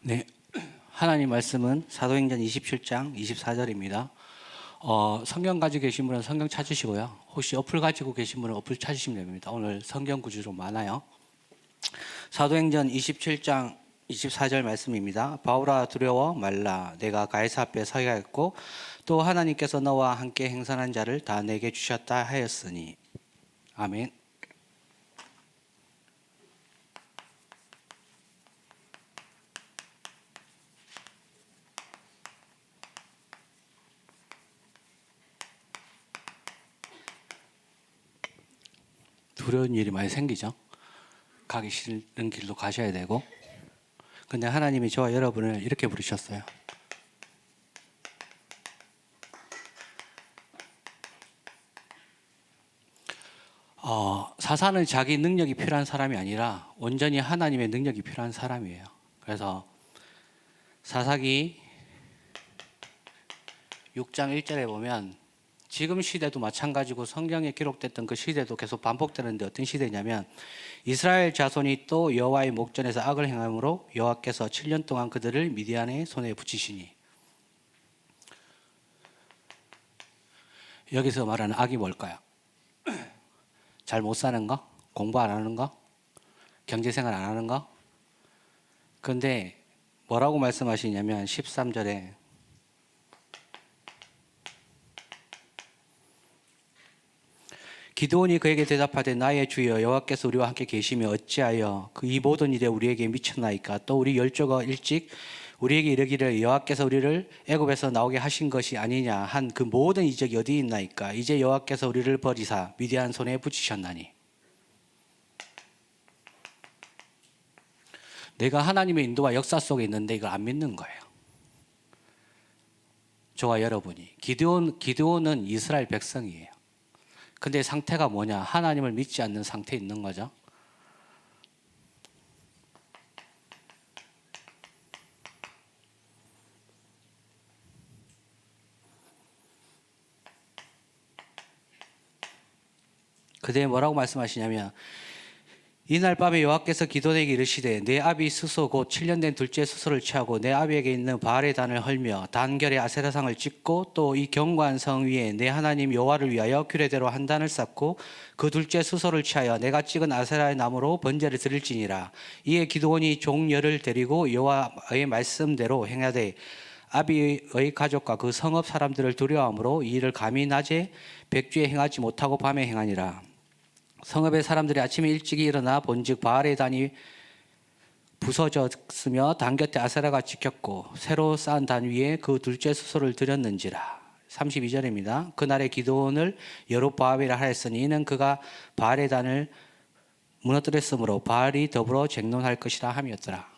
네, 하나님 말씀은 사도행전 27장 24절입니다. 성경 가지고 계신 분은 성경 찾으시고요. 혹시 어플 가지고 계신 분은 어플 찾으시면 됩니다. 오늘 성경 구주 좀 많아요. 사도행전 27장 24절 말씀입니다. 바울아 두려워 말라. 내가 가이사 앞에 서야 했고 또 하나님께서 너와 함께 행선한 자를 다 내게 주셨다 하였으니. 아멘. 두려운 일이 많이 생기죠. 가기 싫은 길로 가셔야 되고. 근데 하나님이 저와 여러분을 이렇게 부르셨어요. 사사는 자기 능력이 필요한 사람이 아니라 온전히 하나님의 능력이 필요한 사람이에요. 그래서 사사기 6장 1절에 보면 지금 시대도 마찬가지고 성경에 기록됐던 그 시대도 계속 반복되는데 어떤 시대냐면 이스라엘 자손이 또 여호와의 목전에서 악을 행함으로 여호와께서 7년 동안 그들을 미디안의 손에 붙이시니. 여기서 말하는 악이 뭘까요? 잘 못 사는 거? 공부 안 하는 거? 경제생활 안 하는 거? 근데 뭐라고 말씀하시냐면 13절에 기드온이 그에게 대답하되 나의 주여 여호와께서 우리와 함께 계시며 어찌하여 그 이 모든 일에 우리에게 미쳤나이까. 또 우리 열조가 일찍 우리에게 이르기를 여호와께서 우리를 애굽에서 나오게 하신 것이 아니냐 한 그 모든 이적이 어디 있나이까. 이제 여호와께서 우리를 버리사 미디안 손에 붙이셨나니. 내가 하나님의 인도와 역사 속에 있는데 이걸 안 믿는 거예요. 저와 여러분이. 기드온은 이스라엘 백성이에요. 근데 상태가 뭐냐? 하나님을 믿지 않는 상태에 있는 거죠. 그때 뭐라고 말씀하시냐면 이날 밤에 여호와께서 기드온에게 이르시되 내 아비 스소 곧 7년 된 둘째 스소를 취하고 내 아비에게 있는 바알의 단을 헐며 단결에 아세라상을 찍고 또 이 견고한 성 위에 내 하나님 여호와를 위하여 규례대로 한 단을 쌓고 그 둘째 스소를 취하여 내가 찍은 아세라의 나무로 번제를 드릴지니라. 이에 기드온이 종열을 데리고 여호와의 말씀대로 행하되 아비의 가족과 그 성읍 사람들을 두려워하므로 이 일을 감히 낮에 백주에 행하지 못하고 밤에 행하니라. 성읍의 사람들이 아침에 일찍이 일어나 본즉 바알의 단이 부서졌으며 단 곁에 아세라가 찍혔고 새로 쌓은 단 위에 그 둘째 수소를 드렸는지라. 32절입니다. 그날에 기드온을 여룹바알이라 하였으니 이는 그가 바알의 단을 무너뜨렸으므로 바알이 더불어 쟁론할 것이라 함이었더라.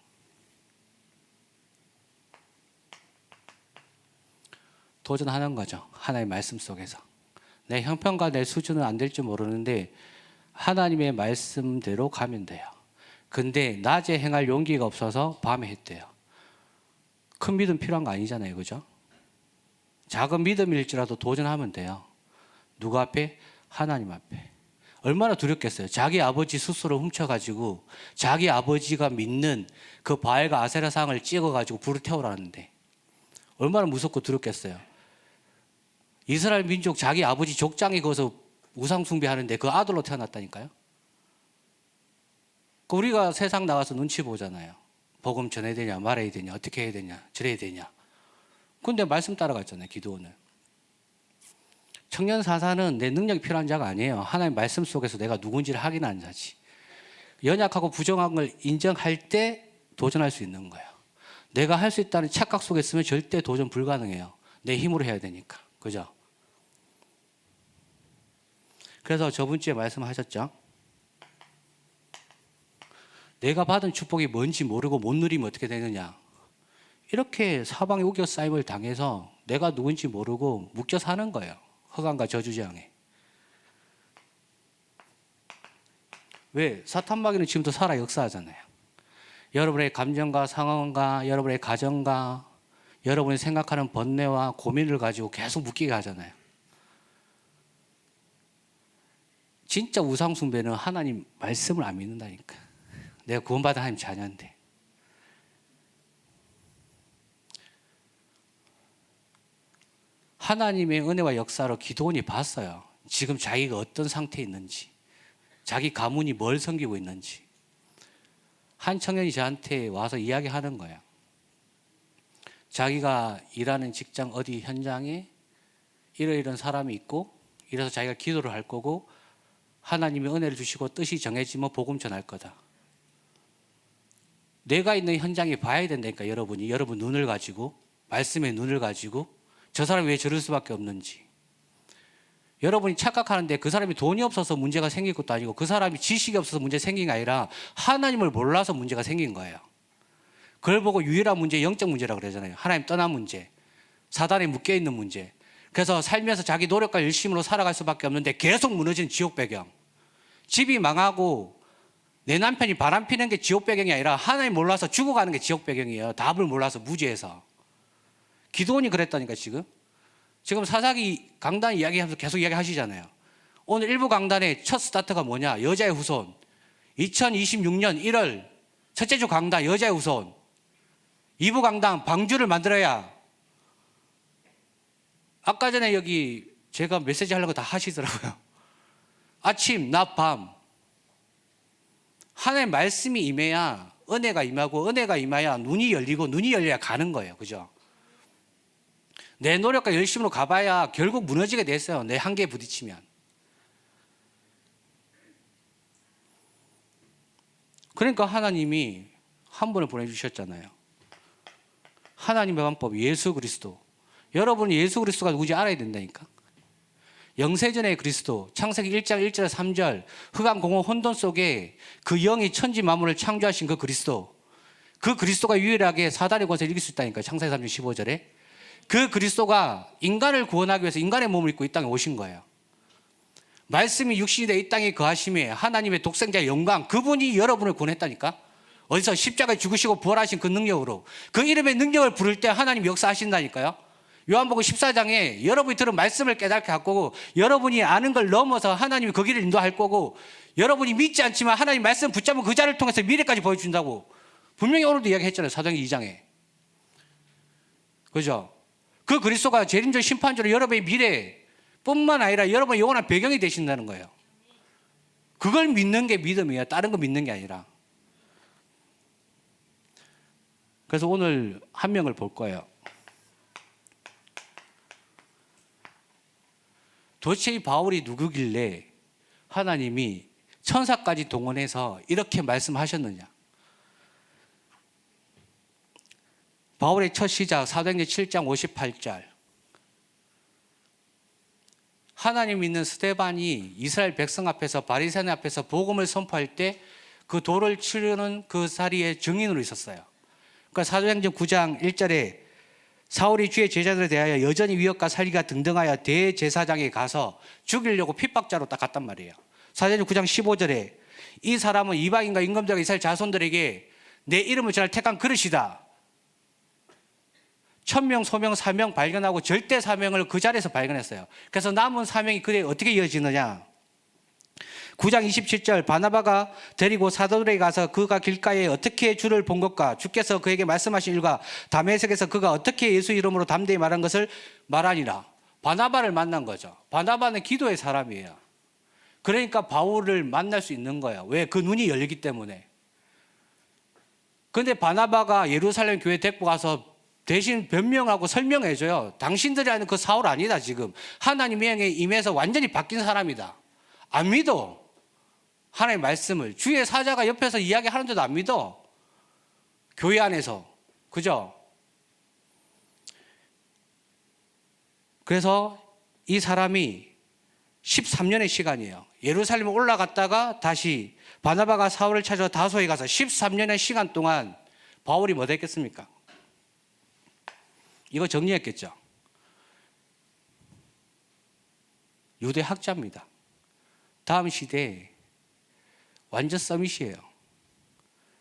도전하는 거죠. 하나님의 말씀 속에서. 내 형편과 내 수준은 안 될지 모르는데 하나님의 말씀대로 가면 돼요. 근데 낮에 행할 용기가 없어서 밤에 했대요. 큰 믿음 필요한 거 아니잖아요. 그죠? 작은 믿음일지라도 도전하면 돼요. 누구 앞에? 하나님 앞에. 얼마나 두렵겠어요. 자기 아버지 스스로 훔쳐가지고 자기 아버지가 믿는 그 바알과 아세라상을 찍어가지고 불을 태우라는데 얼마나 무섭고 두렵겠어요. 이스라엘 민족 자기 아버지 족장에 거기서 우상 숭배하는데 그 아들로 태어났다니까요. 우리가 세상 나가서 눈치 보잖아요. 복음 전해야 되냐 말아야 되냐 어떻게 해야 되냐 저래야 되냐. 근데 말씀 따라갔잖아요. 기드온은. 청년 사사는 내 능력이 필요한 자가 아니에요. 하나님 말씀 속에서 내가 누군지를 확인하는 자지. 연약하고 부정한 걸 인정할 때 도전할 수 있는 거예요. 내가 할 수 있다는 착각 속에 있으면 절대 도전 불가능해요. 내 힘으로 해야 되니까. 그죠? 그래서 저번 주에 말씀하셨죠. 내가 받은 축복이 뭔지 모르고 못 누리면 어떻게 되느냐. 이렇게 사방에 우겨싸임을 당해서 내가 누군지 모르고 묶여 사는 거예요. 허감과 저주장에. 왜? 사탄마귀는 지금도 살아 역사하잖아요. 여러분의 감정과 상황과 여러분의 가정과 여러분이 생각하는 번뇌와 고민을 가지고 계속 묶이게 하잖아요. 진짜 우상숭배는 하나님 말씀을 안 믿는다니까. 내가 구원받은 하나님 자녀인데. 하나님의 은혜와 역사로 기도원이 봤어요. 지금 자기가 어떤 상태에 있는지, 자기 가문이 뭘 섬기고 있는지. 한 청년이 저한테 와서 이야기하는 거예요. 자기가 일하는 직장 어디 현장에 이런 사람이 있고, 이래서 자기가 기도를 할 거고, 하나님이 은혜를 주시고 뜻이 정해지면 복음 전할 거다. 내가 있는 현장에 봐야 된다니까. 여러분이 여러분 눈을 가지고, 말씀의 눈을 가지고 저 사람이 왜 저럴 수밖에 없는지. 여러분이 착각하는데 그 사람이 돈이 없어서 문제가 생긴 것도 아니고, 그 사람이 지식이 없어서 문제 생긴 게 아니라 하나님을 몰라서 문제가 생긴 거예요. 그걸 보고 유일한 문제, 영적 문제라고 그러잖아요. 하나님 떠난 문제, 사단에 묶여있는 문제. 그래서 살면서 자기 노력과 열심으로 살아갈 수밖에 없는데 계속 무너지는 지옥 배경. 집이 망하고 내 남편이 바람 피는 게 지옥 배경이 아니라 하나님 몰라서 죽어가는 게 지옥 배경이에요. 답을 몰라서 무지해서. 기도원이 그랬다니까. 지금 사사기 강단 이야기하면서 계속 이야기하시잖아요. 오늘 일부 강단의 첫 스타트가 뭐냐? 여자의 후손. 2026년 1월 첫째 주 강단 여자의 후손. 2부 강단 방주를 만들어야. 아까 전에 여기 제가 메시지 하려고 다 하시더라고요. 아침, 낮, 밤. 하나님의 말씀이 임해야 은혜가 임하고, 은혜가 임해야 눈이 열리고, 눈이 열려야 가는 거예요. 그죠? 내 노력과 열심으로 가봐야 결국 무너지게 됐어요. 내 한계에 부딪히면. 그러니까 하나님이 한 분을 보내주셨잖아요. 하나님의 방법 예수 그리스도. 여러분 예수 그리스도가 누구지 알아야 된다니까. 영세전의 그리스도, 창세기 1장 1절 3절 흑암 공허 혼돈 속에 그 영이 천지 만물을 창조하신 그 그리스도. 그 그리스도가 유일하게 사단의 권세를 이길 수 있다니까요. 창세기 3장 15절에. 그 그리스도가 인간을 구원하기 위해서 인간의 몸을 입고 이 땅에 오신 거예요. 말씀이 육신이 돼 이 땅에 거하심에 하나님의 독생자의 영광, 그분이 여러분을 구원했다니까. 어디서 십자가에 죽으시고 부활하신 그 능력으로, 그 이름의 능력을 부를 때 하나님이 역사하신다니까요. 요한복음 14장에 여러분이 들은 말씀을 깨닫게 할 거고, 여러분이 아는 걸 넘어서 하나님이 그 길을 인도할 거고, 여러분이 믿지 않지만 하나님 말씀 붙잡은 그 자를 통해서 미래까지 보여준다고 분명히 오늘도 이야기했잖아요. 사도행전 2장에. 그죠? 그 그리스도가 재림절 심판주로 여러분의 미래뿐만 아니라 여러분의 영원한 배경이 되신다는 거예요. 그걸 믿는 게 믿음이에요. 다른 거 믿는 게 아니라. 그래서 오늘 한 명을 볼 거예요. 도대체 이 바울이 누구길래 하나님이 천사까지 동원해서 이렇게 말씀하셨느냐. 바울의 첫 시작 사도행전 7장 58절. 하나님 믿는 스데반이 이스라엘 백성 앞에서 바리새인 앞에서 복음을 선포할 때 그 돌을 치르는 그 자리에 증인으로 있었어요. 그러니까 사도행전 9장 1절에 사울이 주의 제자들에 대하여 여전히 위협과 살기가 등등하여 대제사장에 가서 죽이려고 핍박자로 딱 갔단 말이에요. 사도행전 9장 15절에 이 사람은 이방인과 임금들과 이스라엘 자손들에게 내 이름을 전할 택한 그릇이다. 천명, 소명, 사명 발견하고 절대 사명을 그 자리에서 발견했어요. 그래서 남은 사명이 그에 어떻게 이어지느냐. 9장 27절 바나바가 데리고 사도들에게 가서 그가 길가에 어떻게 주를 본 것과 주께서 그에게 말씀하신 일과 다메섹에서 그가 어떻게 예수 이름으로 담대히 말한 것을 말하니라. 바나바를 만난 거죠. 바나바는 기도의 사람이에요. 그러니까 바울을 만날 수 있는 거예요. 왜? 그 눈이 열리기 때문에. 그런데 바나바가 예루살렘 교회 데리고 가서 대신 변명하고 설명해줘요. 당신들이 아는 그 사울 아니다. 지금 하나님의 영에 임해서 완전히 바뀐 사람이다. 안 믿어. 하나님의 말씀을 주의 사자가 옆에서 이야기하는데도 안 믿어. 교회 안에서. 그죠? 그래서 이 사람이 13년의 시간이에요. 예루살렘에 올라갔다가 다시 바나바가 사울을 찾아 다소에 가서 13년의 시간 동안 바울이 뭐 됐겠습니까? 이거 정리했겠죠. 유대 학자입니다. 다음 시대에 완전 서밋이에요.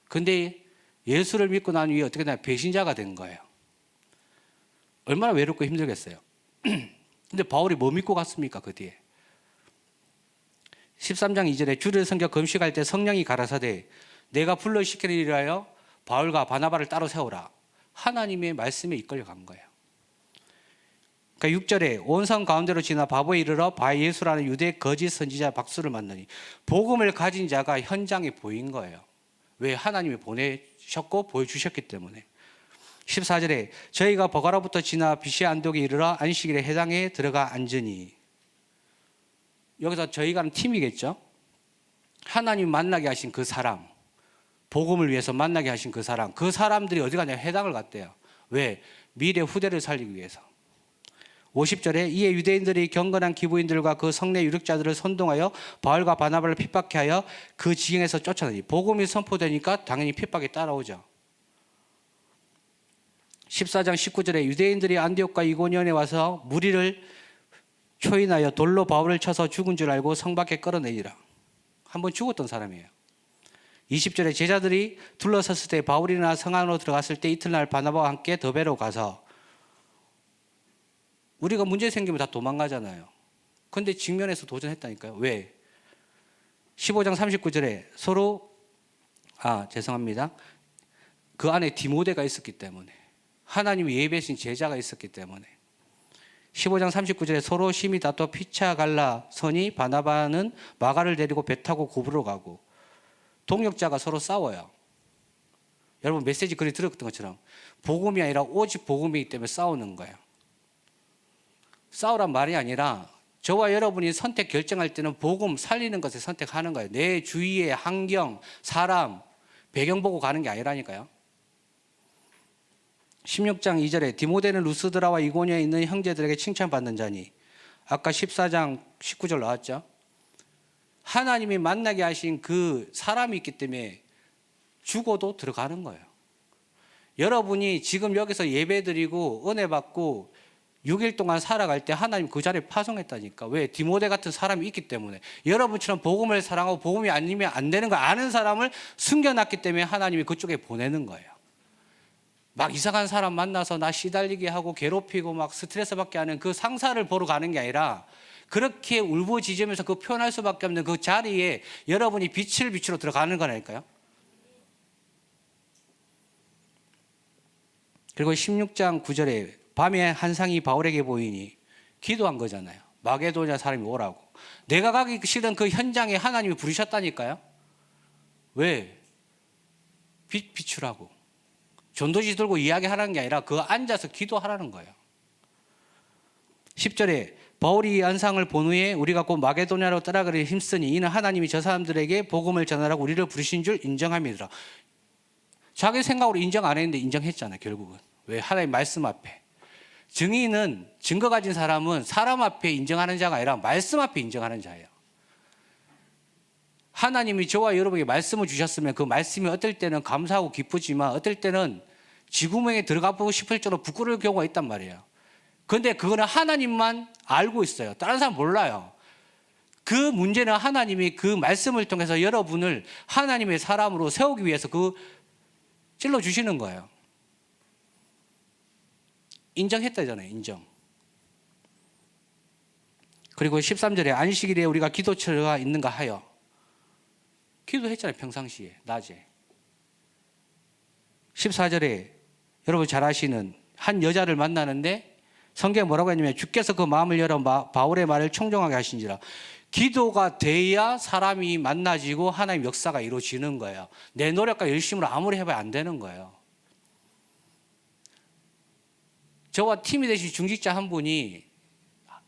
근데 예수를 믿고 난 후에 어떻게 되나 배신자가 된 거예요. 얼마나 외롭고 힘들겠어요. 근데 바울이 뭐 믿고 갔습니까? 그 뒤에 13장 2절에 주를 섬겨 금식할 때 성령이 가라사대 내가 불러시키는 일하여 바울과 바나바를 따로 세우라. 하나님의 말씀에 이끌려 간 거예요. 그러니까 6절에 온 성 가운데로 지나 바보에 이르러 바 예수라는 유대 거짓 선지자 박수를 만나니 복음을 가진 자가 현장에 보인 거예요. 왜? 하나님이 보내셨고 보여주셨기 때문에. 14절에 저희가 버가라부터 지나 비시아 안독에 이르러 안식일에 회당에 들어가 앉으니, 여기서 저희가는 팀이겠죠. 하나님 만나게 하신 그 사람, 복음을 위해서 만나게 하신 그 사람, 그 사람들이 어디 가냐? 회당을 갔대요. 왜? 미래 후대를 살리기 위해서. 50절에 이에 유대인들이 경건한 기부인들과 그 성내 유력자들을 선동하여 바울과 바나바를 핍박해 하여 그 지경에서 쫓아내니, 복음이 선포되니까 당연히 핍박이 따라오죠. 14장 19절에 유대인들이 안디옥과 이고니온에 와서 무리를 초인하여 돌로 바울을 쳐서 죽은 줄 알고 성 밖에 끌어내니라. 한번 죽었던 사람이에요. 20절에 제자들이 둘러섰을 때 바울이나 성 안으로 들어갔을 때 이튿날 바나바와 함께 더베로 가서, 우리가 문제 생기면 다 도망가잖아요. 그런데 직면해서 도전했다니까요. 왜? 15장 39절에 서로 죄송합니다. 그 안에 디모데가 있었기 때문에, 하나님이 예배신 제자가 있었기 때문에. 15장 39절에 서로 심히 다퉈 피차 갈라 서니 바나바는 마가를 데리고 배 타고 고부로 가고, 동역자가 서로 싸워요. 여러분 메시지 글이 들었던 것처럼 복음이 아니라 오직 복음이기 때문에 싸우는 거예요. 싸우란 말이 아니라 저와 여러분이 선택 결정할 때는 복음 살리는 것을 선택하는 거예요. 내 주위의 환경, 사람, 배경 보고 가는 게 아니라니까요. 16장 2절에 디모데는 루스드라와 이고니아에 있는 형제들에게 칭찬받는 자니, 아까 14장 19절 나왔죠. 하나님이 만나게 하신 그 사람이 있기 때문에 죽어도 들어가는 거예요. 여러분이 지금 여기서 예배드리고 은혜 받고 6일 동안 살아갈 때 하나님 그 자리에 파송했다니까. 왜? 디모데 같은 사람이 있기 때문에. 여러분처럼 복음을 사랑하고 복음이 아니면 안 되는 거 아는 사람을 숨겨놨기 때문에 하나님이 그쪽에 보내는 거예요. 막 이상한 사람 만나서 나 시달리게 하고 괴롭히고 막 스트레스 받게 하는 그 상사를 보러 가는 게 아니라, 그렇게 울부짖으면서 그 표현할 수밖에 없는 그 자리에 여러분이 빛을 비추러 들어가는 거라니까요. 그리고 16장 9절에 밤에 한 상이 바울에게 보이니, 기도한 거잖아요. 마게도냐 사람이 오라고. 내가 가기 싫은 그 현장에 하나님이 부르셨다니까요. 왜? 빛 비추라고. 전도지 들고 이야기하라는 게 아니라 그 앉아서 기도하라는 거예요. 10절에 바울이 안상을 본 후에 우리가 곧 마게도냐로 떠나가려 힘쓰니 이는 하나님이 저 사람들에게 복음을 전하라고 우리를 부르신 줄 인정함이더라. 자기 생각으로 인정 안 했는데 인정했잖아요. 결국은. 왜? 하나님 말씀 앞에. 증인은, 증거 가진 사람은 사람 앞에 인정하는 자가 아니라 말씀 앞에 인정하는 자예요. 하나님이 저와 여러분에게 말씀을 주셨으면 그 말씀이 어떨 때는 감사하고 기쁘지만 어떨 때는 지구멍에 들어가 보고 싶을 정도로 부끄러울 경우가 있단 말이에요. 그런데 그거는 하나님만 알고 있어요. 다른 사람 몰라요. 그 문제는 하나님이 그 말씀을 통해서 여러분을 하나님의 사람으로 세우기 위해서 찔러주시는 거예요. 인정했다잖아요. 인정. 그리고 13절에 안식일에 우리가 기도처가 있는가 하여, 기도했잖아요. 평상시에 낮에. 14절에 여러분 잘 아시는 한 여자를 만나는데 성경에 뭐라고 했냐면, 주께서 그 마음을 열어 바울의 말을 청종하게 하신지라. 기도가 돼야 사람이 만나지고 하나님 역사가 이루어지는 거예요. 내 노력과 열심으로 아무리 해봐야 안 되는 거예요. 저와 팀이 되신 중직자 한 분이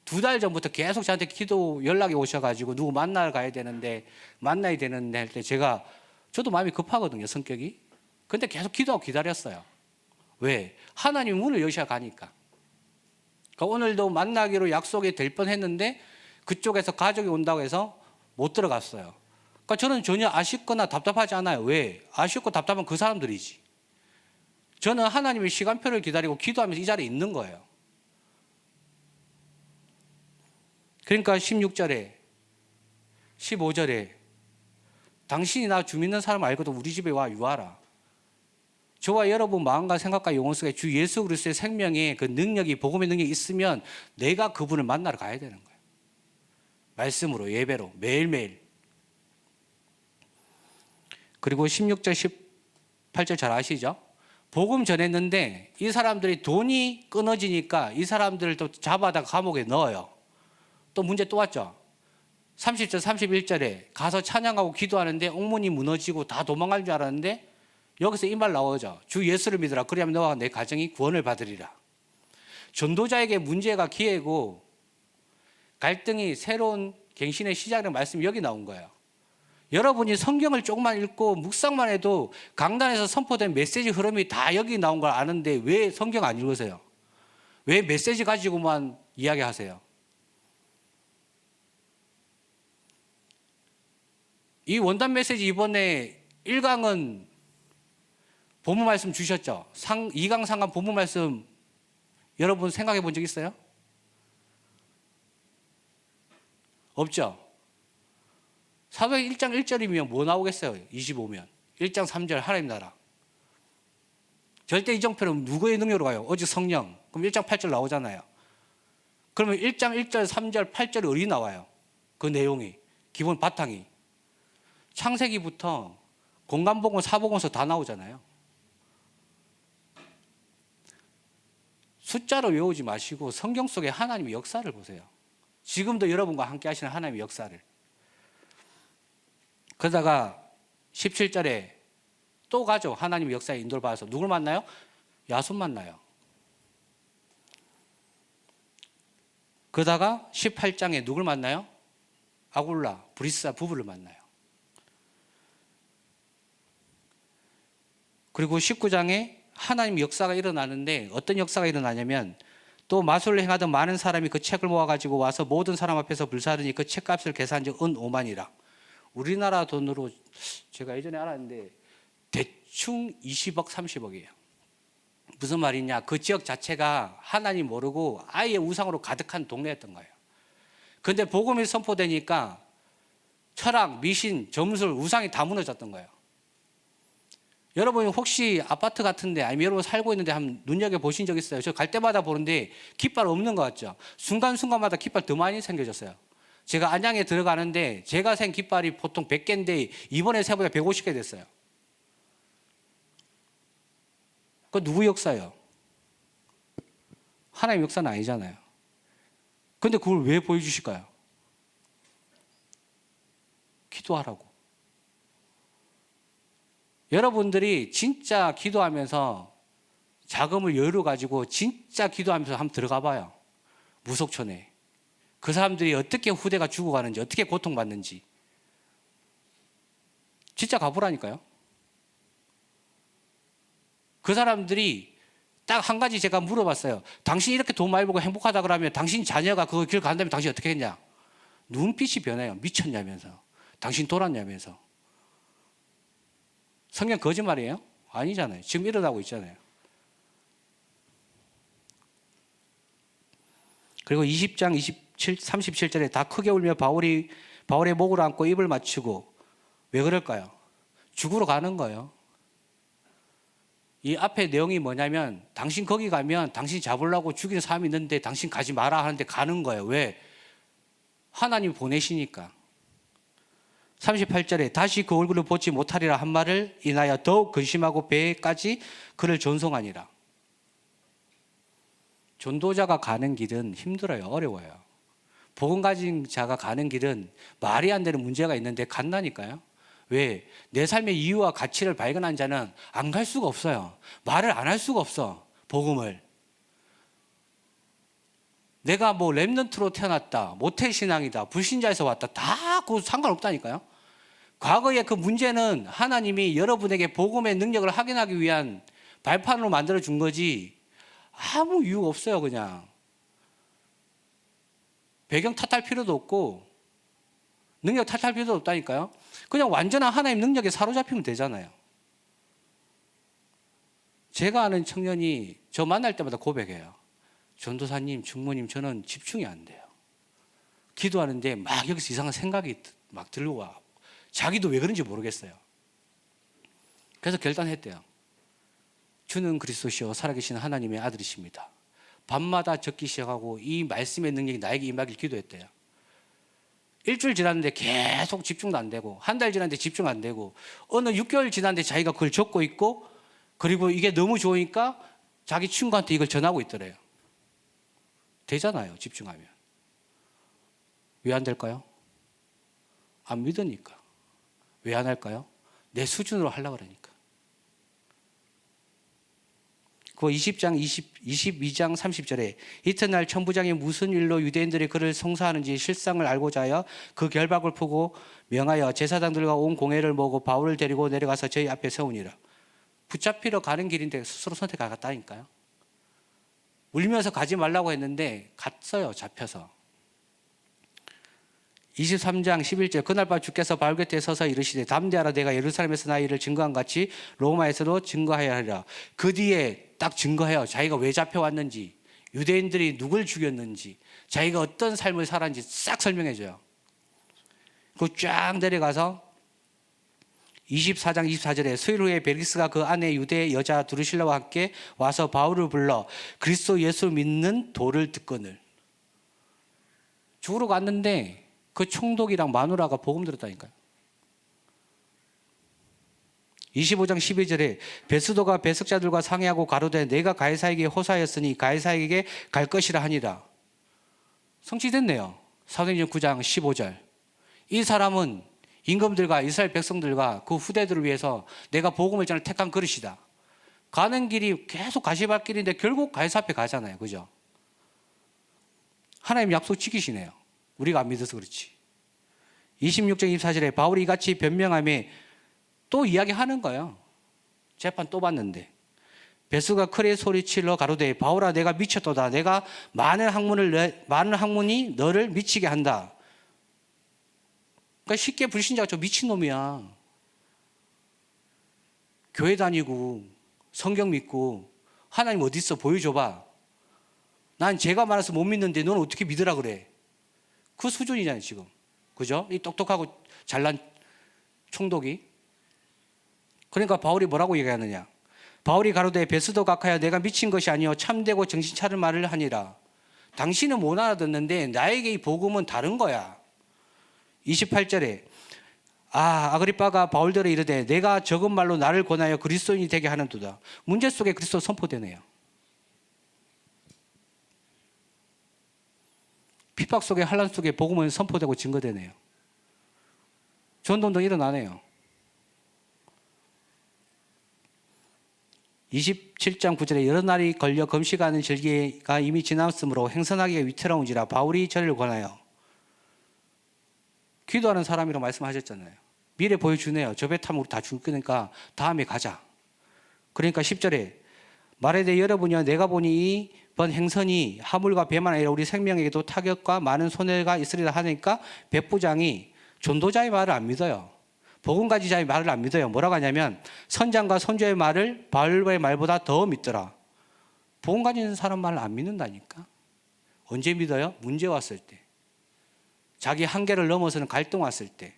2달 전부터 계속 저한테 기도 연락이 오셔가지고 누구 만나러 가야 되는데, 만나야 되는데 할 때 저도 마음이 급하거든요. 성격이. 근데 계속 기도하고 기다렸어요. 왜? 하나님 문을 여셔 가니까. 그러니까 오늘도 만나기로 약속이 될 뻔했는데 그쪽에서 가족이 온다고 해서 못 들어갔어요. 그러니까 저는 전혀 아쉽거나 답답하지 않아요. 왜? 아쉽고 답답한 그 사람들이지. 저는 하나님의 시간표를 기다리고 기도하면서 이 자리에 있는 거예요. 그러니까 16절에 15절에 당신이 나 주 믿는 사람 알고도 우리 집에 와 유하라. 저와 여러분 마음과 생각과 영혼 속에 주 예수 그리스도의 생명의 그 능력이, 복음의 능력이 있으면 내가 그분을 만나러 가야 되는 거예요. 말씀으로, 예배로, 매일매일. 그리고 16절 18절 잘 아시죠? 복음 전했는데 이 사람들이 돈이 끊어지니까 이 사람들을 또 잡아다 감옥에 넣어요. 또 문제 또 왔죠. 30절 31절에 가서 찬양하고 기도하는데 옥문이 무너지고 다 도망갈 줄 알았는데 여기서 이 말 나오죠. 주 예수를 믿으라. 그리하면 너와 내 가정이 구원을 받으리라. 전도자에게 문제가 기회고 갈등이 새로운 갱신의 시작이라는 말씀이 여기 나온 거예요. 여러분이 성경을 조금만 읽고 묵상만 해도 강단에서 선포된 메시지 흐름이 다 여기 나온 걸 아는데 왜 성경 안 읽으세요? 왜 메시지 가지고만 이야기하세요? 이 원단 메시지 이번에 1강은 본문 말씀 주셨죠? 2강, 3강 본문 말씀 여러분 생각해 본 적 있어요? 없죠? 사도행 1장 1절이면 뭐 나오겠어요? 25면 1장 3절 하나님 나라. 절대 이정표는 누구의 능력으로 가요? 오직 성령. 그럼 1장 8절 나오잖아요. 그러면 1장 1절 3절 8절이 어디 나와요? 그 내용이 기본 바탕이 창세기부터 공간복음 사복음서 다 나오잖아요. 숫자로 외우지 마시고 성경 속에 하나님의 역사를 보세요. 지금도 여러분과 함께 하시는 하나님의 역사를. 그러다가 17절에 또 가죠. 하나님의 역사에 인도를 받아서 누굴 만나요? 야손 만나요. 그러다가 18장에 누굴 만나요? 아굴라, 브리스라 부부를 만나요. 그리고 19장에 하나님의 역사가 일어나는데 어떤 역사가 일어나냐면 또 마술을 행하던 많은 사람이 그 책을 모아가지고 와서 모든 사람 앞에서 불사르니 그 책값을 계산한 은 5만이라. 우리나라 돈으로 제가 예전에 알았는데 대충 20억 30억이에요. 무슨 말이냐, 그 지역 자체가 하나님 모르고 아예 우상으로 가득한 동네였던 거예요. 그런데 복음이 선포되니까 철학, 미신, 점술, 우상이 다 무너졌던 거예요. 여러분 혹시 아파트 같은데 아니면 여러분 살고 있는데 한번 눈여겨보신 적 있어요? 저 갈 때마다 보는데 깃발 없는 것 같죠? 순간순간마다 깃발 더 많이 생겨졌어요. 제가 안양에 들어가는데 제가 센 깃발이 보통 100개인데 이번에 세보다 150개 됐어요. 그거 누구 역사예요? 하나님의 역사는 아니잖아요. 근데 그걸 왜 보여주실까요? 기도하라고. 여러분들이 진짜 기도하면서 자금을 여유로 가지고 진짜 기도하면서 한번 들어가 봐요. 무속촌에. 그 사람들이 어떻게 후대가 죽어가는지, 어떻게 고통받는지. 진짜 가보라니까요. 그 사람들이 딱 한 가지 제가 물어봤어요. 당신이 이렇게 돈 많이 벌고 행복하다 그러면 당신 자녀가 그 길 간다면 당신 어떻게 했냐? 눈빛이 변해요. 미쳤냐면서. 당신 돌았냐면서. 성경 거짓말이에요? 아니잖아요. 지금 일어나고 있잖아요. 그리고 20장 37절에 다 크게 울며 바울의 목을 안고 입을 맞추고. 왜 그럴까요? 죽으러 가는 거예요. 이 앞에 내용이 뭐냐면 당신 거기 가면 당신 잡으려고 죽이는 사람이 있는데 당신 가지 마라 하는데 가는 거예요. 왜? 하나님 보내시니까. 38절에 다시 그 얼굴을 보지 못하리라 한 말을 인하여 더욱 근심하고 배에까지 그를 존송하니라. 전도자가 가는 길은 힘들어요. 어려워요. 복음 가진 자가 가는 길은 말이 안 되는 문제가 있는데 간다니까요. 왜? 내 삶의 이유와 가치를 발견한 자는 안 갈 수가 없어요. 말을 안 할 수가 없어. 복음을. 내가 뭐 렘넌트로 태어났다, 모태신앙이다, 불신자에서 왔다, 다 그거 상관없다니까요. 과거의 그 문제는 하나님이 여러분에게 복음의 능력을 확인하기 위한 발판으로 만들어 준 거지 아무 이유가 없어요. 그냥 배경 탓할 필요도 없고 능력 탓할 필요도 없다니까요. 그냥 완전한 하나님 능력에 사로잡히면 되잖아요. 제가 아는 청년이 저 만날 때마다 고백해요. 전도사님, 중모님, 저는 집중이 안 돼요. 기도하는데 막 여기서 이상한 생각이 막 들고 와. 자기도 왜 그런지 모르겠어요. 그래서 결단했대요. 주는 그리스도시요 살아계신 하나님의 아들이십니다. 밤마다 적기 시작하고 이 말씀의 능력이 나에게 임하길 기도했대요. 일주일 지났는데 계속 집중도 안 되고 한 달 지났는데 집중 안 되고 어느 6개월 지났는데 자기가 그걸 적고 있고 그리고 이게 너무 좋으니까 자기 친구한테 이걸 전하고 있더래요. 되잖아요, 집중하면. 왜 안 될까요? 안 믿으니까. 왜 안 할까요? 내 수준으로 하려고 그러니까. 그 22장 30절에 이튿날 천부장이 무슨 일로 유대인들이 그를 송사하는지 실상을 알고자 하여 그 결박을 푸고 명하여 제사장들과 온 공회를 모으고 바울을 데리고 내려가서 저희 앞에 세우니라. 붙잡히러 가는 길인데 스스로 선택하겠다니까요. 울면서 가지 말라고 했는데 갔어요, 잡혀서. 23장 11절 그날 밤 주께서 바울 곁에 서서 이르시되 담대하라 내가 예루살렘에서 나의 일을 증거한 같이 로마에서도 증거하여야 하리라. 그 뒤에 딱 증거해요. 자기가 왜 잡혀왔는지, 유대인들이 누굴 죽였는지, 자기가 어떤 삶을 살았는지 싹 설명해줘요. 그리고 쫙 내려가서 24장 24절에 수일 후에 벨릭스가 그 안에 유대 여자 두루실라와 함께 와서 바울을 불러 그리스도 예수 믿는 도를 듣거늘. 죽으러 갔는데 그 총독이랑 마누라가 복음 들었다니까요. 25장 12절에 베스도가 배석자들과 상의하고 가로되 내가 가이사에게 호사였으니 가이사에게 갈 것이라 하니라. 성취됐네요. 사도행전 9장 15절. 이 사람은 임금들과 이스라엘 백성들과 그 후대들을 위해서 내가 복음을 전할 택한 그릇이다. 가는 길이 계속 가시밭길인데 결국 가이사 앞에 가잖아요. 그죠? 하나님 약속 지키시네요. 우리가 안 믿어서 그렇지. 26장 24절에 바울이 이같이 변명하며 또 이야기하는 거예요. 재판 또 받는데 베스가 크게 소리치러 가로되 바울아 내가 미쳤도다. 내가 많은 학문이 너를 미치게 한다. 그러니까 쉽게 불신자가 저 미친놈이야. 교회 다니고 성경 믿고 하나님 어디 있어 보여줘봐. 난 죄가 많아서 못 믿는데 넌 어떻게 믿으라 그래. 그 수준이잖아요 지금. 그죠? 이 똑똑하고 잘난 총독이. 그러니까 바울이 뭐라고 얘기하느냐. 바울이 가로되 베스도 각하여 내가 미친 것이 아니요 참되고 정신 차릴 말을 하니라. 당신은 못 알아듣는데 나에게 이 복음은 다른 거야. 28절에 아그리빠가 바울들에 이르되 내가 적은 말로 나를 권하여 그리스도인이 되게 하는도다. 문제 속에 그리스도 선포되네요. 핍박 속에 환난 속에 복음은 선포되고 증거되네요. 전동도 일어나네요. 27장 9절에 여러 날이 걸려 금식하는 절기가 이미 지났으므로 행선하기가 위태로운지라 바울이 저를 권하여. 기도하는 사람이라고 말씀하셨잖아요. 미래 보여주네요. 저 배 타면 우리 다 죽을 거니까 다음에 가자. 그러니까 10절에 말하되 여러분이여 내가 보니 이번 행선이 하물과 배만 아니라 우리 생명에게도 타격과 많은 손해가 있으리라 하니까 백부장이 전도자의 말을 안 믿어요. 복음 가진 자의 말을 안 믿어요. 뭐라고 하냐면 선장과 선조의 말을 바울의 말보다 더 믿더라. 복음 가진 사람 말을 안 믿는다니까. 언제 믿어요? 문제 왔을 때. 자기 한계를 넘어서는 갈등 왔을 때.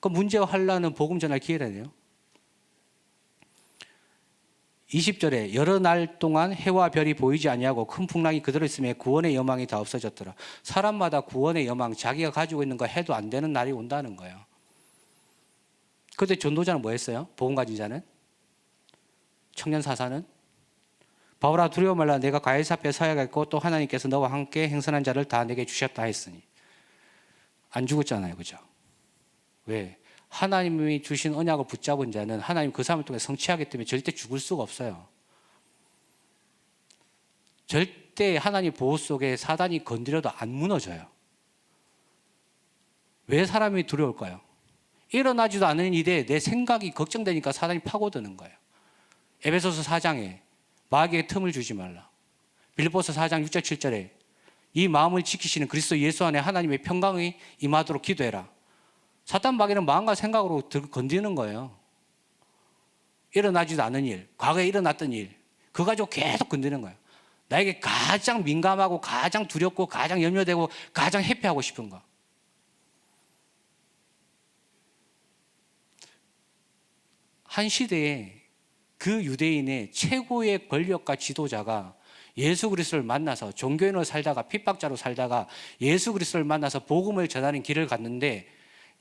그 문제와 환난은 복음 전할 기회라네요. 20절에 여러 날 동안 해와 별이 보이지 아니하고 큰 풍랑이 그대로 있으며 구원의 여망이 다 없어졌더라. 사람마다 구원의 여망, 자기가 가지고 있는 거 해도 안 되는 날이 온다는 거예요. 그때 전도자는 뭐 했어요? 복음 가진 자는? 청년 사사는? 바울아 두려워 말라 내가 가이사 앞에 서야겠고 또 하나님께서 너와 함께 행선한 자를 다 내게 주셨다 했으니. 안 죽었잖아요. 그죠? 왜? 하나님이 주신 언약을 붙잡은 자는 하나님 그 사람을 통해 성취하기 때문에 절대 죽을 수가 없어요. 절대 하나님 보호 속에 사단이 건드려도 안 무너져요. 왜 사람이 두려울까요? 일어나지도 않은 일에 내 생각이 걱정되니까 사단이 파고드는 거예요. 에베소서 4장에 마귀에게 틈을 주지 말라. 빌립보서 4장 6절 7절에 이 마음을 지키시는 그리스도 예수 안에 하나님의 평강이 임하도록 기도해라. 사단 마귀는 마음과 생각으로 건드리는 거예요. 일어나지도 않은 일, 과거에 일어났던 일, 그거 가지고 계속 건드리는 거예요. 나에게 가장 민감하고 가장 두렵고 가장 염려되고 가장 회피하고 싶은 거. 한 시대에 그 유대인의 최고의 권력과 지도자가 예수 그리스도를 만나서 종교인으로 살다가 핍박자로 살다가 예수 그리스도를 만나서 복음을 전하는 길을 갔는데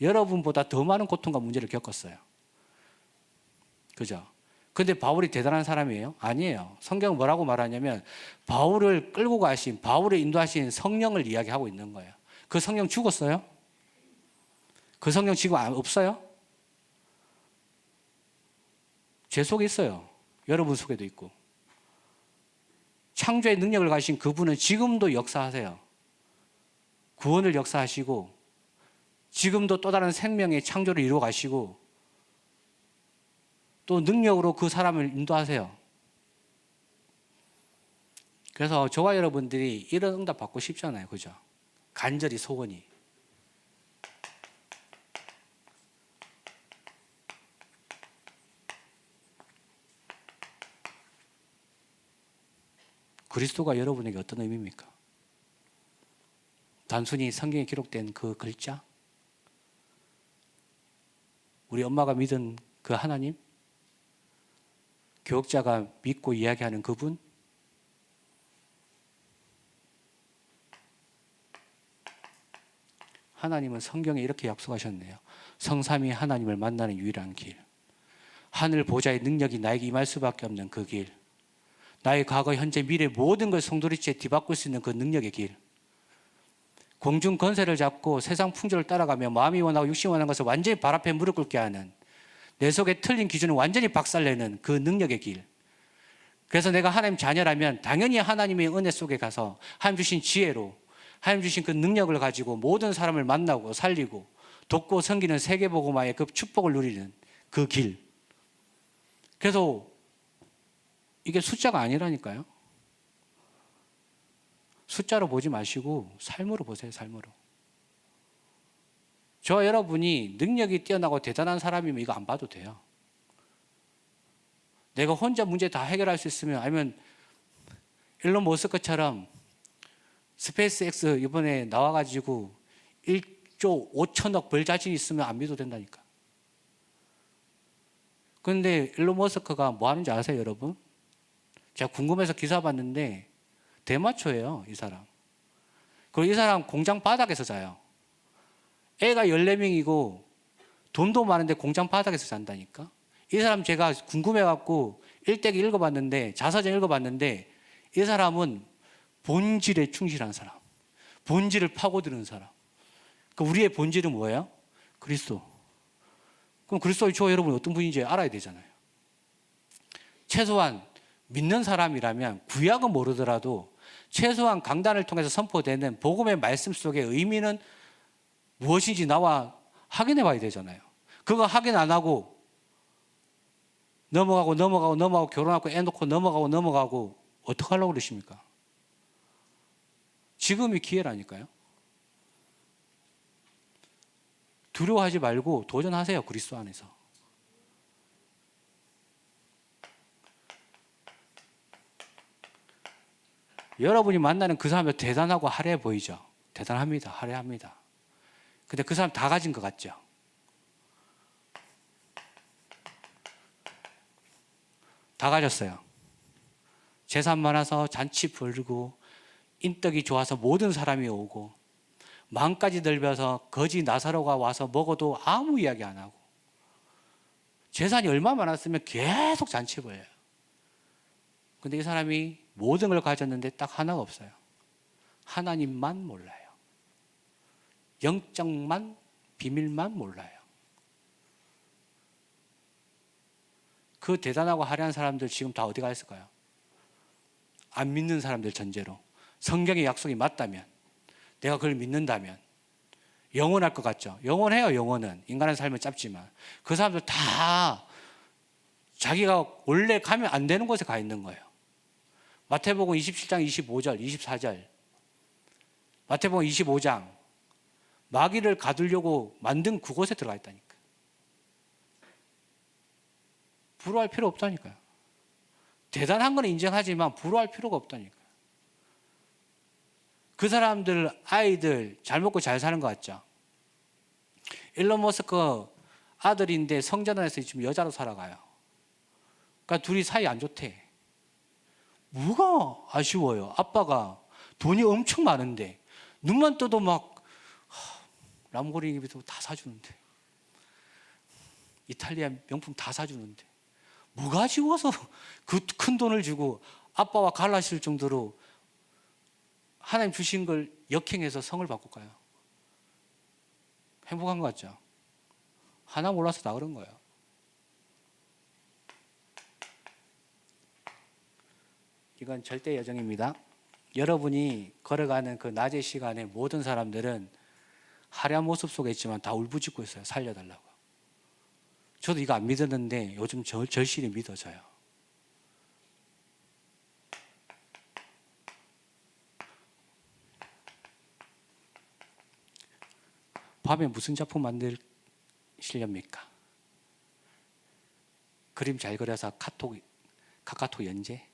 여러분보다 더 많은 고통과 문제를 겪었어요. 그죠? 근데 바울이 대단한 사람이에요? 아니에요. 성경은 뭐라고 말하냐면 바울을 끌고 가신, 바울을 인도하신 성령을 이야기하고 있는 거예요. 그 성령 죽었어요? 그 성령 지금 없어요? 제 속에 있어요. 여러분 속에도 있고. 창조의 능력을 가신 그분은 지금도 역사하세요. 구원을 역사하시고 지금도 또 다른 생명의 창조를 이루어 가시고 또 능력으로 그 사람을 인도하세요. 그래서 저와 여러분들이 이런 응답 받고 싶잖아요. 그죠? 간절히 소원이. 그리스도가 여러분에게 어떤 의미입니까? 단순히 성경에 기록된 그 글자? 우리 엄마가 믿은 그 하나님? 교역자가 믿고 이야기하는 그분? 하나님은 성경에 이렇게 약속하셨네요. 성삼위 하나님을 만나는 유일한 길. 하늘 보좌의 능력이 나에게 임할 수밖에 없는 그 길. 나의 과거, 현재, 미래 모든 걸 송두리째 뒤바꿀 수 있는 그 능력의 길. 공중 권세를 잡고 세상 풍조를 따라가며 마음이 원하고 육신이 원하는 것을 완전히 발 앞에 무릎 꿇게 하는, 내 속에 틀린 기준을 완전히 박살내는 그 능력의 길. 그래서 내가 하나님 자녀라면 당연히 하나님의 은혜 속에 가서 하나님 주신 지혜로, 하나님 주신 그 능력을 가지고 모든 사람을 만나고 살리고 돕고 섬기는 세계복음화의 그 축복을 누리는 그 길. 그래서 이게 숫자가 아니라니까요. 숫자로 보지 마시고 삶으로 보세요. 삶으로. 저와 여러분이 능력이 뛰어나고 대단한 사람이면 이거 안 봐도 돼요. 내가 혼자 문제 다 해결할 수 있으면, 아니면 일론 머스크처럼 스페이스X 이번에 나와가지고 1조 5천억 벌 자신 있으면 안 믿어도 된다니까. 그런데 일론 머스크가 뭐 하는지 아세요, 여러분? 제가 궁금해서 기사 봤는데 대마초예요, 이 사람. 그리고 이 사람 공장 바닥에서 자요. 애가 14명이고 돈도 많은데 공장 바닥에서 잔다니까. 이 사람 제가 궁금해갖고 일대기 읽어봤는데, 자서전 읽어봤는데, 이 사람은 본질에 충실한 사람, 본질을 파고드는 사람. 그 우리의 본질은 뭐예요? 그리스도. 그럼 그리스도의 주 여러분 어떤 분인지 알아야 되잖아요. 최소한 믿는 사람이라면 구약은 모르더라도 최소한 강단을 통해서 선포되는 복음의 말씀 속의 의미는 무엇인지 나와 확인해 봐야 되잖아요. 그거 확인 안 하고 넘어가고 결혼하고 애 놓고 넘어가고 어떻게 하려고 그러십니까? 지금이 기회라니까요. 두려워하지 말고 도전하세요. 그리스도 안에서. 여러분이 만나는 그 사람이 대단하고 화려해 보이죠? 대단합니다. 화려합니다. 근데 그 사람 다 가진 것 같죠? 다 가졌어요. 재산 많아서 잔치 벌고, 인덕이 좋아서 모든 사람이 오고, 마음까지 넓어서 거지 나사로가 와서 먹어도 아무 이야기 안 하고, 재산이 얼마 많았으면 계속 잔치 벌려요. 근데 이 사람이 모든 걸 가졌는데 딱 하나가 없어요. 하나님만 몰라요. 영적만, 비밀만 몰라요. 그 대단하고 화려한 사람들 지금 다 어디 가 있을까요? 안 믿는 사람들 전제로. 성경의 약속이 맞다면, 내가 그걸 믿는다면 영원할 것 같죠? 영원해요. 영원은. 인간의 삶은 짧지만. 그 사람들 다 자기가 원래 가면 안 되는 곳에 가 있는 거예요. 마태복음 27장 25절 24절, 마태복음 25장 마귀를 가두려고 만든 그곳에 들어가 있다니까. 부러워할 필요 없다니까요. 대단한 건 인정하지만 부러워할 필요가 없다니까요. 그 사람들 아이들 잘 먹고 잘 사는 것 같죠? 일론 머스크 아들인데 성전환에서 지금 여자로 살아가요. 그러니까 둘이 사이 안 좋대. 뭐가 아쉬워요? 아빠가 돈이 엄청 많은데 눈만 떠도 막 람보르기니도 다 사주는데, 이탈리아 명품 다 사주는데 뭐가 지워서 그 큰 돈을 주고 아빠와 갈라실 정도로 하나님 주신 걸 역행해서 성을 바꿀까요? 행복한 것 같죠? 하나 몰라서 다 그런 거예요. 이건 절대 여정입니다. 여러분이 걸어가는 그 낮의 시간에 모든 사람들은 화려한 모습 속에 있지만 다 울부짖고 있어요. 살려달라고. 저도 이거 안 믿었는데 요즘 절실히 믿어져요. 밤에 무슨 작품 만드시렵니까? 그림 잘 그려서 카카오톡 연재?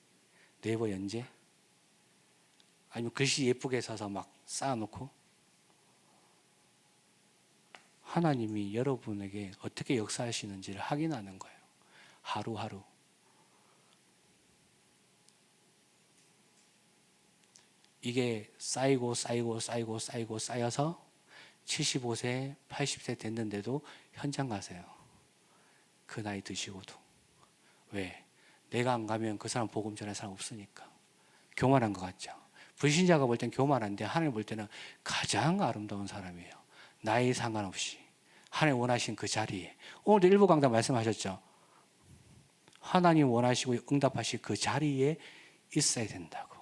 네이버 연재? 아니면 글씨 예쁘게 써서 막 쌓아놓고? 하나님이 여러분에게 어떻게 역사하시는지를 확인하는 거예요. 하루하루. 이게 쌓이고 쌓여서 75세, 80세 됐는데도 현장 가세요. 그 나이 드시고도. 왜? 내가 안 가면 그 사람 복음 전할 사람 없으니까. 교만한 것 같죠? 불신자가 볼 땐 교만한데 하나님 볼 때는 가장 아름다운 사람이에요. 나이 상관없이. 하나님 원하신 그 자리에. 오늘도 일부 강단 말씀하셨죠? 하나님 원하시고 응답하실 그 자리에 있어야 된다고.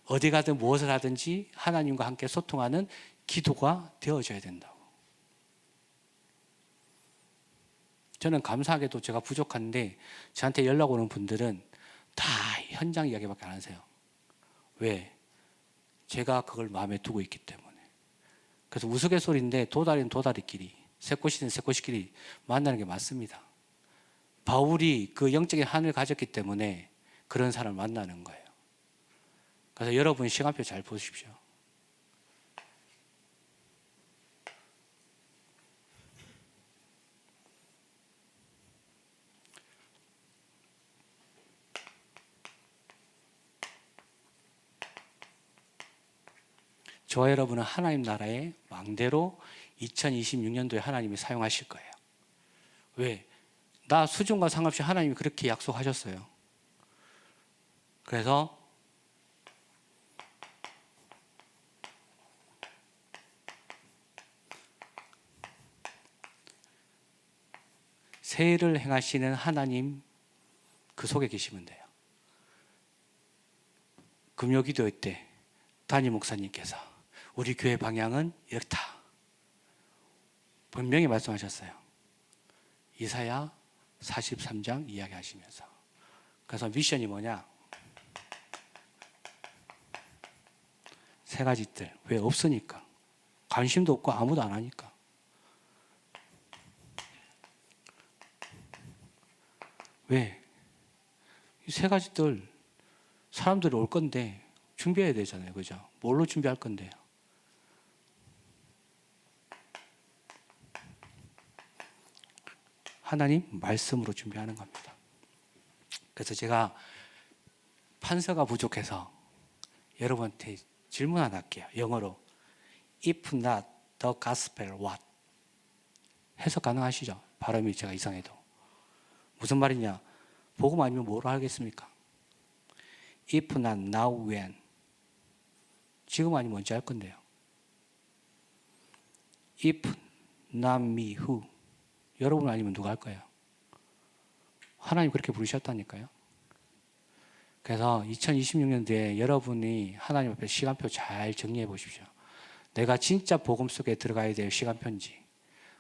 어디 가든 무엇을 하든지 하나님과 함께 소통하는 기도가 되어져야 된다고. 저는 감사하게도 제가 부족한데 저한테 연락 오는 분들은 다 현장 이야기밖에 안 하세요. 왜? 제가 그걸 마음에 두고 있기 때문에. 그래서 우스갯소리인데 도다리는 도다리끼리, 새꽃이는 새꽃이끼리 만나는 게 맞습니다. 바울이 그 영적인 하늘을 가졌기 때문에 그런 사람을 만나는 거예요. 그래서 여러분 시간표 잘 보십시오. 저와 여러분은 하나님 나라의 왕대로 2026년도에 하나님이 사용하실 거예요. 왜? 나 수준과 상관없이 하나님이 그렇게 약속하셨어요. 그래서 새해를 행하시는 하나님 그 속에 계시면 돼요. 금요기도회 때 담임 목사님께서 우리 교회 방향은 이렇다. 분명히 말씀하셨어요. 이사야 43장 이야기하시면서. 그래서 미션이 뭐냐? 세 가지 들. 왜? 없으니까. 관심도 없고 아무도 안 하니까. 왜? 이 세 가지들 사람들이 올 건데 준비해야 되잖아요. 그죠? 뭘로 준비할 건데요? 하나님 말씀으로 준비하는 겁니다. 그래서 제가 판서가 부족해서 여러분한테 질문 하나 할게요. 영어로. If not the gospel, what? 해석 가능하시죠? 발음이 제가 이상해도. 무슨 말이냐? 복음 아니면 뭐로 하겠습니까? If not now, when? 지금 아니면 언제 할 건데요? If not me, who? 여러분 아니면 누가 할 거예요? 하나님 그렇게 부르셨다니까요. 그래서 2026년도에 여러분이 하나님 앞에 시간표 잘 정리해 보십시오. 내가 진짜 복음 속에 들어가야 될 시간표인지,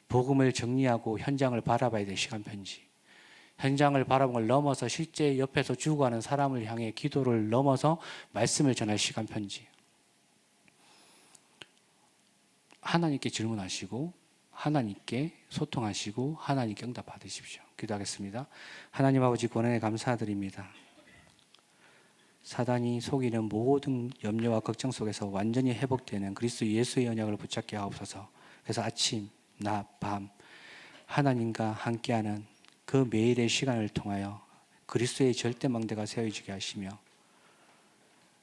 복음을 정리하고 현장을 바라봐야 될 시간표인지, 현장을 바라본 걸 넘어서 실제 옆에서 죽어가는 사람을 향해 기도를 넘어서 말씀을 전할 시간표인지, 하나님께 질문하시고 하나님께 소통하시고 하나님께 응답 받으십시오. 기도하겠습니다. 하나님 아버지 권한에 감사드립니다. 사단이 속이는 모든 염려와 걱정 속에서 완전히 회복되는 그리스도 예수의 언약을 붙잡게 하옵소서. 그래서 아침, 낮, 밤 하나님과 함께하는 그 매일의 시간을 통하여 그리스도의 절대 망대가 세워지게 하시며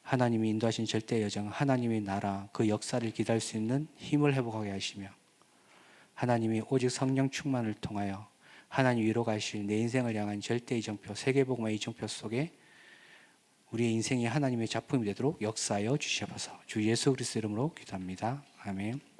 하나님이 인도하신 절대 여정, 하나님의 나라 그 역사를 기다릴 수 있는 힘을 회복하게 하시며 하나님이 오직 성령 충만을 통하여 하나님 위로 가실 내 인생을 향한 절대 이정표, 세계복음화 이정표 속에 우리의 인생이 하나님의 작품이 되도록 역사하여 주시옵소서. 주 예수 그리스도 이름으로 기도합니다. 아멘.